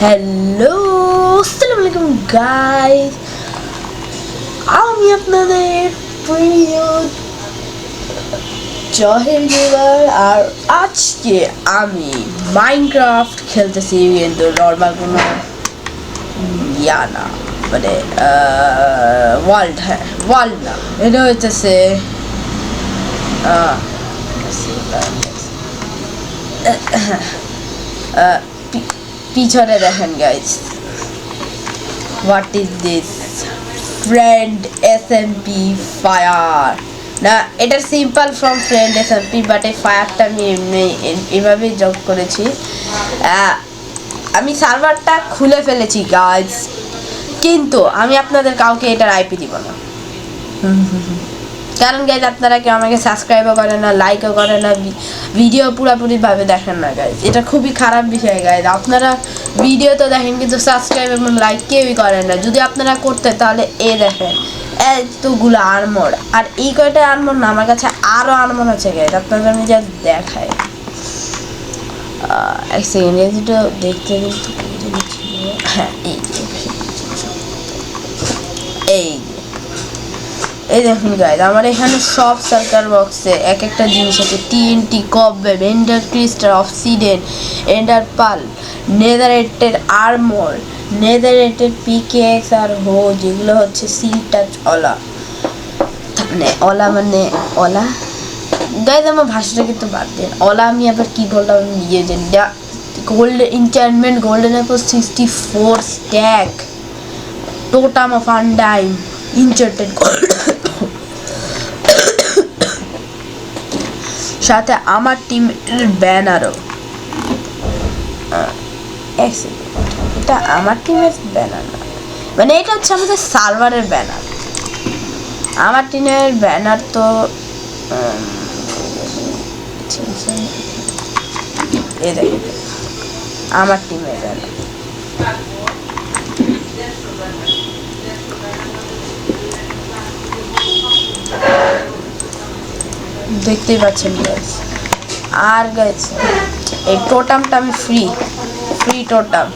Hello, আসসালামু আলাইকুম guys. আমি আপনাদের প্রিয় জহের গেমার, আর আজকে আমি মাইনক্রাফট খেলতেছি, কিন্তু নর্মাল কোনো না, মানে ওয়ার্ল্ড, হ্যাঁ ওয়ার্ল্ড না, এটা হইতেছে পিছনে দেখেন guys, what is this friend SMP fire. না, এটা simple from friend SMP, but এই ফায়ারটা আমি এমনি এভাবেই জব করেছি। আমি সার্ভারটা খুলে ফেলেছি গাইস, কিন্তু আমি আপনাদের কাউকে এটার IP দিব না, কারণ গাইজ আপনারা কেউ আমাকে সাবস্ক্রাইবও করে না, লাইকও করে না, ভিডিও পুরোপুরিভাবে দেখেন না গাইজ। এটা খুবই খারাপ বিষয় গাইজ। আপনারা ভিডিও তো দেখেন কিন্তু সাবস্ক্রাইব এবং লাইক কেউই করেন না। যদি আপনারা করতে তাহলে দেখেন এতগুলো আর্মর, আর এই কয়টা আর্মর না, আমার কাছে আরও আর্মর আছে গাইজ, আপনাদের আমি যা দেখাই। এক সেকেন্ড, যেটা দেখতে কিন্তু হ্যাঁ এই দেখুন গাইজ, আমার এখানে সব সার্কার বক্সে এক একটা জিনিস আছে। TNT, cobweb, ender crystal, obsidian, ender pearl, netherite armour, netherite pickaxe আর যেগুলো হচ্ছে সিল টাচ অলা, মানে অলা গাইজ, আমার ভাষাটা কিন্তু বাদ দেন। অলা আমি আবার কি বললাম আমি নিজে জানি। Golden enchantment, golden apple 64 stack, totem of undying, enchanted gold, সাথে আমার টিমের ব্যানারও। এটা আমার টিমের ব্যানার না, মানে এটা হচ্ছে আমাদের সার্ভারের ব্যানার। আমার টিমের ব্যানার তো আমার টিমের ব্যানার। দেখতেই পাচ্ছেন গাইস। আর গাইস, এই টোটামটা আমি ফ্রি টোটাম।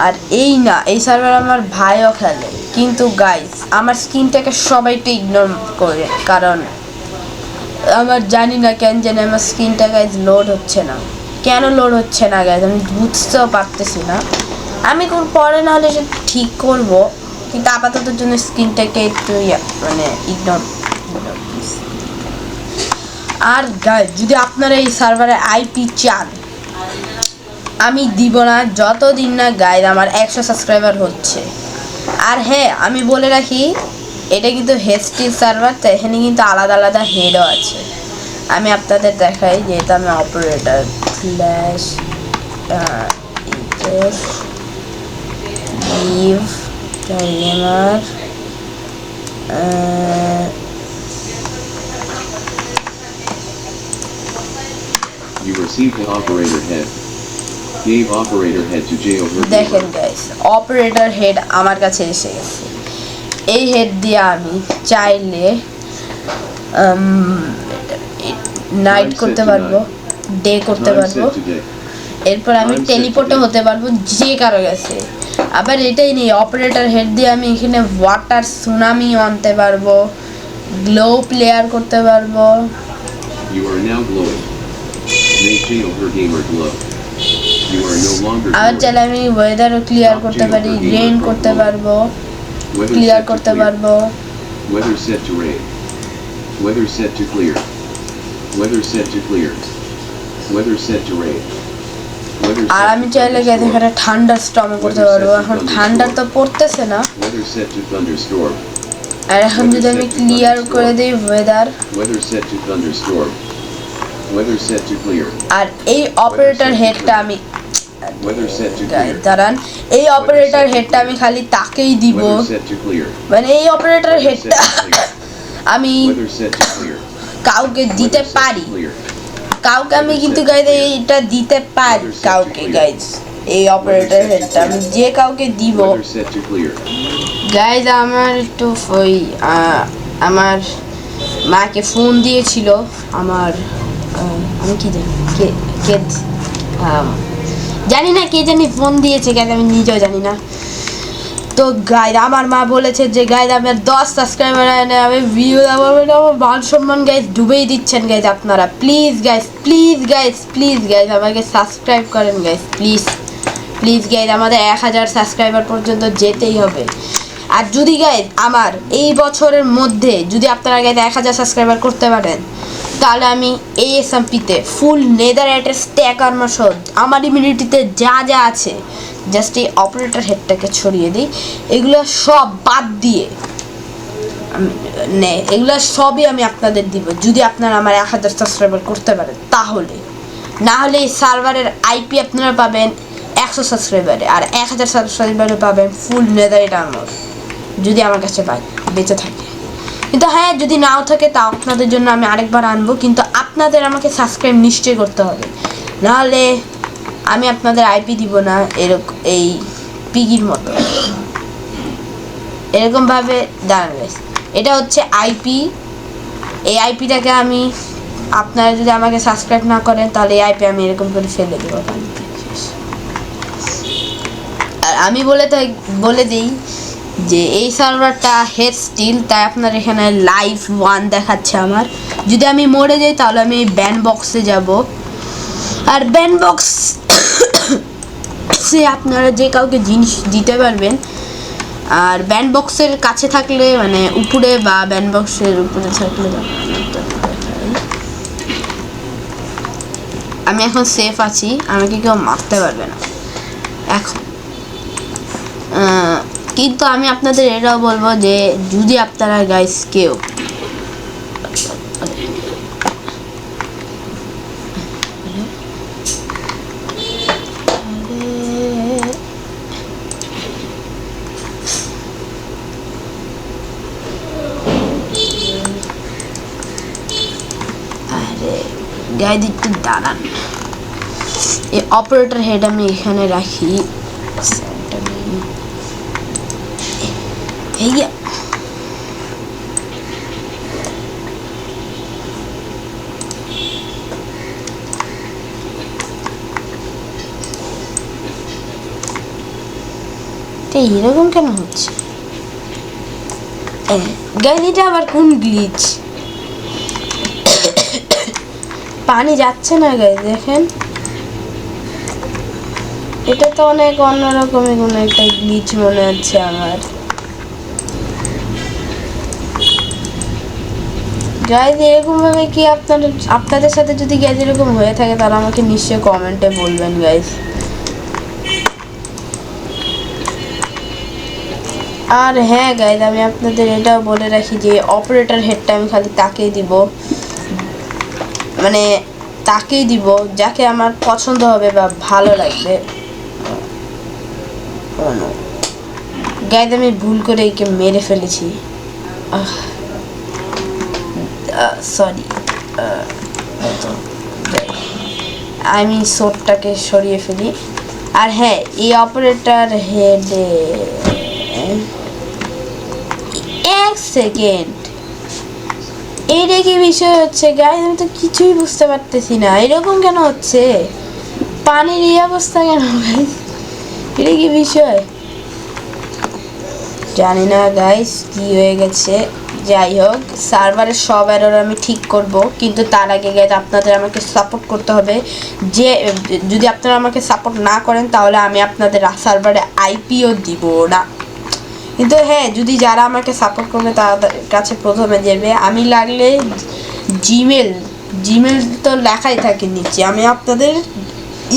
আর এই না, এই সার্ভার আমার ভাইও খেলে, কিন্তু গাইস আমার স্ক্রিনটাকে সবাই একটু ইগনোর করে, কারণ আমার জানি না কেন জানি আমার স্ক্রিনটা গাইস লোড হচ্ছে না। কেন লোড হচ্ছে না গাইস আমি বুঝতেও পারতেছি না। আমি কোন পরে না হলে ঠিক করব, কিন্তু আপাতত জন্য স্ক্রিনটাকে একটু মানে ইগনোর। আর গাইস, যদি আপনারা এই সার্ভারে IP চান, আমি দিব না যতদিন না গাইস আমার 100 সাবস্ক্রাইবার হচ্ছে। আর হ্যাঁ, আমি বলে রাখি, এটা কিন্তু হেস্টিল সার্ভার, তো এখানে কিন্তু আলাদা আলাদা হেডও আছে। আমি আপনাদের দেখাই, যেহেতু আমি operator flash live timer You received the operator head. Gave operator head to jailbird. দেখেন গাইস, অপারেটর হেড আমার কাছে এসে গেছে। এই হেড দিয়ে আমি চাইলে নাইট করতে পারবো, ডে করতে পারবো, এরপর আমি টেলিপোর্টও হতে পারবো যে কারো কাছে। আবার এটাই নেই, অপারেটর হেড দিয়ে আমি এখানে ওয়াটার সুনামি আনতে পারবো, গ্লো প্লেয়ার করতে পারবো। You are now glowing. Make jailbird gamer glow. You are no longer আর চাইলে আমি ওয়েদারও ক্লিয়ার করতে পারি, রেইন করতে পারবো, ক্লিয়ার করতে পারবো। Weather set to rain. Weather set to clear. Weather set to clear. Weather set to rain. আর আমি চাইলে গাইস এখানে ঠান্ডার স্টর্ম করতে পারবো। এখন ঠান্ডা তো পড়তেছে না। Weather set to thunderstorm. আর এখন যদি আমি ক্লিয়ার করে দেই weather, Weather set to thunderstorm. Weather set to clear. আর এই অপারেটর হেডটা আমি Weather set to clear. দাঁড়ান, এই অপারেটর হেডটা আমি খালি তাকেই দিব, Weather set to clear. মানে এই অপারেটর হেডটা আমি Weather set to clear. কাউকে দিতে Weather set to পারি, clear. কাউকে আমি কিন্তু গাইজ এইটা দিতে পারি, কাউকে গাইজ এই অপারেটর হেডটা আমি যে কাউকে দিব। Weather set to clear. Guys আমার একটু ওই আমার মাকে ফোন দিয়েছিল, আমার আমি কি জানি কে জানি না কে জানি ফোন দিয়েছে, গাইজ আমি নিজেও জানি না। তো গাইজ আমার মা বলেছে যে গাইজ আমার 10 সাবস্ক্রাইবার এনে আমি ভিডিও দেবো, আমার মান সম্মান গাইজ ডুবেই দিচ্ছেন গাইজ আপনারা। Please guys, please guys, please guys আমাকে সাবস্ক্রাইব করেন গাইজ, প্লিজ প্লিজ গাইজ। আমাদের 1000 সাবস্ক্রাইবার পর্যন্ত যেতেই হবে। আর যদি গাইজ আমার এই বছরের মধ্যে যদি আপনারা গাইজ 1000 সাবস্ক্রাইবার করতে পারেন, তাহলে আমি এই এসএমপিতে ফুল নেদাররাইটের স্ট্যাক আর্মার সহ আমার ইমিউনিটিতে যা যা আছে, জাস্ট এই অপারেটর হেডটাকে ছড়িয়ে দিই, এগুলো সব বাদ দিয়ে এগুলো সবই আমি আপনাদের দিব যদি আপনারা আমার 1000 সাবস্ক্রাইবার করতে পারেন। তাহলে না হলে এই সার্ভারের আইপি আপনারা পাবেন 100 সাবস্ক্রাইবারে, আর 1000 সাবস্ক্রাইবারে পাবেন ফুল নেদাররাইট আর্মার, যদি আমার কাছে বেঁচে থাকে। কিন্তু হ্যাঁ, যদি নাও থাকে তা আপনাদের জন্য আমি আরেকবার আনবো, কিন্তু আপনাদের আমাকে সাবস্ক্রাইব নিশ্চয়ই করতে হবে, নাহলে আমি আপনাদের আইপি দিব না। এরকম এই পিগির মতো এরকমভাবে দাঁড়াবে। এটা হচ্ছে আইপি, এই আইপিটাকে আমি, আপনারা যদি আমাকে সাবস্ক্রাইব না করেন তাহলে এই আইপি আমি এরকম করে ফেলে দেবো। আর আমি বলে দিই যে এই সার্ভারটা হেড স্টিল, তাই আপনার এখানে লাইভ 1 দেখাচ্ছে আমার। যদি আমি মরে যাই তাহলে আমি ব্যান বক্সে যাব, আর ব্যান বক্সে আপনারা যে কাউকে জিনিস দিতে পারবেন। আর ব্যান বক্সের কাছে থাকলে মানে উপরে বা ব্যান বক্সের উপরে থাকলে আমি এখন সেফ আছি, আমাকে কেউ মারতে পারবে না এখন। কিন্তু আমি আপনাদের এটাও বলবো যে যদি আপনারা গাইস কেউ গাইজ একটু দাঁড়ান, এই অপারেটর হেড আমি এখানে রাখি। এরকম কেন হচ্ছে গাইজ? এটা আবার কোন গ্লিচ? পানি যাচ্ছে না গাইজ, দেখেন এটা তো অনেক অন্যরকমই কোনো একটা গ্লিচ মনে হচ্ছে আমার। গাইজ এরকম ভাবে কি আপনাদের সাথে যদি গাইজ এরকম হয়ে থাকে তাহলে আমাকে নিশ্চয়ই কমেন্টে বলবেন গাইজ। আর হ্যাঁ গাইজ, আমি আপনাদের এটাও বলে রাখি যে অপারেটর হেডটা আমি খালি তাকেই দিব, মানে তাকেই দিব যাকে আমার পছন্দ হবে বা ভালো লাগবে। গাইজ আমি ভুল করে একে মেরে ফেলেছি, সরি। আমি শটটাকে সরিয়ে ফেলি। আর হ্যাঁ, এই অপারেটর হেডে 1 সেকেন্ড, এইটা কি বিষয় হচ্ছে গাইজ? আমি তো কিছুই বুঝতে পারতেছি না, এরকম কেন হচ্ছে? পানির এই অবস্থা কেন গাইজ? এটা কি বিষয় জানি না গাইজ, কি হয়ে গেছে। যাই হোক, সার্ভারের সব এরর আমি ঠিক করব, কিন্তু তার আগে গাইজ আপনাদের আমাকে সাপোর্ট করতে হবে। যে যদি আপনারা আমাকে সাপোর্ট না করেন তাহলে আমি আপনাদের সার্ভারে আইপিও দিব না। কিন্তু হ্যাঁ, যদি যারা আমাকে সাপোর্ট করবে তাদের কাছে প্রথমে যাবে। আমি লাগলে জিমেল তো লেখাই থাকে নিচে, আমি আপনাদের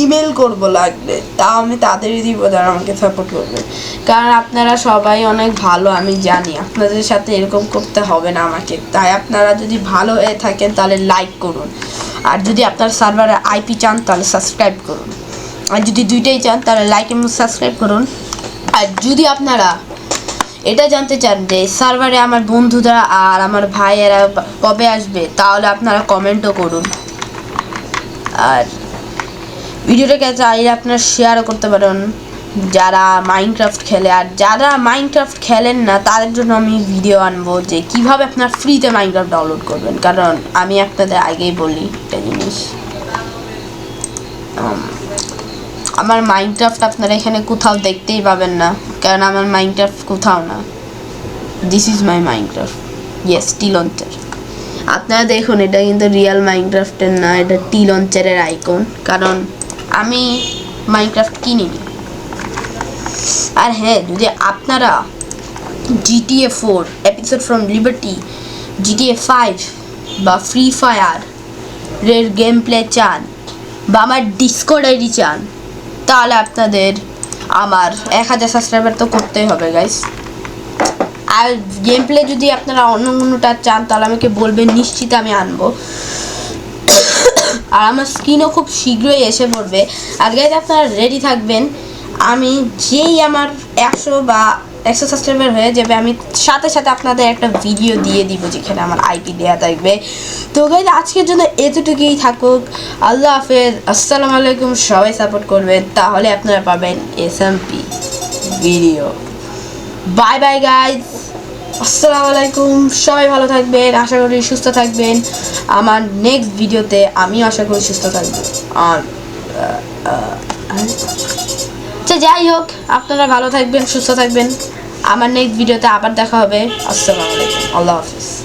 ইমেল করব লাগলে, তাও আমি তাদেরই দিব যারা আমাকে সাপোর্ট করবে। কারণ আপনারা সবাই অনেক ভালো, আমি জানি আপনাদের সাথে এরকম করতে হবে না আমাকে। তাই আপনারা যদি ভালো হয়ে থাকেন তাহলে লাইক করুন, আর যদি আপনার সার্ভারে আইপি চান তাহলে সাবস্ক্রাইব করুন, আর যদি দুইটাই চান তাহলে লাইক এবং সাবস্ক্রাইব করুন। আর যদি আপনারা এটা জানতে চান যে সার্ভারে আমার বন্ধুরা আর আমার ভাইয়েরা কবে আসবে, তাহলে আপনারা কমেন্টও করুন। আর ভিডিওটাকে চাইলে আপনারা শেয়ারও করতে পারেন যারা মাইনক্রাফট খেলে। আর যারা মাইনক্রাফট খেলেন না তাদের জন্য আমি ভিডিও আনবো যে কিভাবে আপনার ফ্রিতে মাইনক্রাফট ডাউনলোড করবেন, কারণ আমি আপনাদের আগেই বলি একটা জিনিস, আমার মাইনক্রাফট আপনারা এখানে কোথাও দেখতেই পাবেন না, কারণ আমার মাইনক্রাফট কোথাও না। This is my Minecraft, yes T launcher. আপনারা দেখুন এটা কিন্তু রিয়েল মাইনক্রাফটের না, এটা টি লঞ্চারের আইকন, কারণ আমি মাইনক্রাফট কিনিনি। আর হ্যাঁ, যদি আপনারা GTA 4 episode from liberty, GTA 5 বা ফ্রি ফায়ার এর গেম প্লে চান বা আমার ডিসকর্ড আইডি চান, তাহলে আপনাদের আমার 1000 সাবস্ক্রাইবার তো করতেই হবে গাইস। আর গেম প্লে যদি আপনারা অন্য কোনোটা চান তাহলে আমাকে বলবেন, নিশ্চিত আমি আনবো। আর আমার স্ক্রিনও খুব শীঘ্রই এসে পড়বে। আর গাইস আপনারা রেডি থাকবেন, আমি যেই আমার 100 সাবস্ক্রাইবার হয়ে যাবে, আমি সাথে সাথে আপনাদের একটা ভিডিও দিয়ে দিব যেখানে আমার আইপি দেওয়া থাকবে। তো গাইস আজকের জন্য এতটুকুই থাকুক। আল্লাহ হাফেজ, আসসালামু আলাইকুম। সবাই সাপোর্ট করবেন, তাহলে আপনারা পাবেন SMP video. Bye bye guys, আসসালামু আলাইকুম। সবাই ভালো থাকবেন, আশা করি সুস্থ থাকবেন। আমার নেক্সট ভিডিওতে আমিও আশা করি সুস্থ থাকবো। আর যাই হোক, আপনারা ভালো থাকবেন, সুস্থ থাকবেন। আমার নেক্সট ভিডিওতে আবার দেখা হবে। আসসালামু আলাইকুম, আল্লাহ হাফিজ।